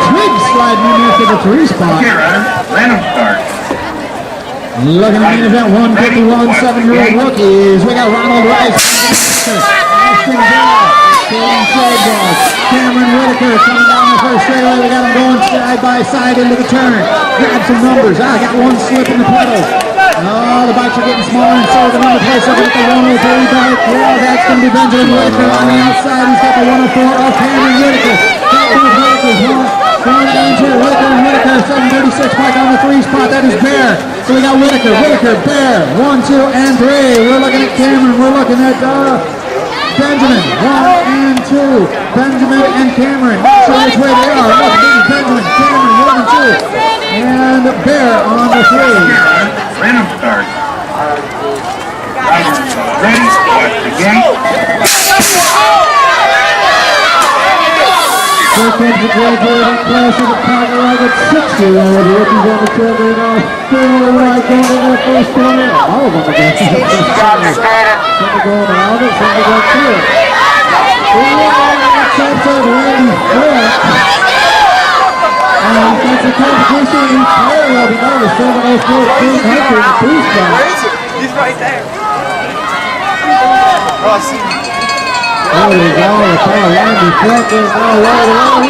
Twiggs sliding in there for the 3 spot. Random start. Looking at main event 151, 7-year-old rookies. We got Ronald Rice, Ashton Bell, Caden Shadewell, Cameron Whitaker coming down the first straightaway. We got them going side by side into the turn. Grab some numbers. I got one slip in the pedal. Oh, the bikes are getting smaller and so the number place up at the 103 bike. Yeah, that's going to be Benjamin Whitaker on the outside. He's got the 104 of Cameron Whitaker. Got both Whitakers, one and two. Whitaker, 736 bike on the 3 spot. That is Bear. So we got Whitaker, Bear, 1, 2, and 3. We're looking at Cameron. We're looking at Benjamin, 1 and 2. Benjamin and Cameron. Not sure which way they are. Look, Benjamin, Cameron, 1 and 2. And Bear on the 3. Random start. Ready, watch the gate. First one's the graduating class of the Tiger Rocket 6-year-old rookies on the trigger now. Still right going in their first corner. All of them against the first corner. Some are going around it, some are going through it. Outside Randy Flip. And that's the competition in parallel to now the 704 Team Hunter in the 2 spot. He's right there. There we go, the car Randy Flip is now right around.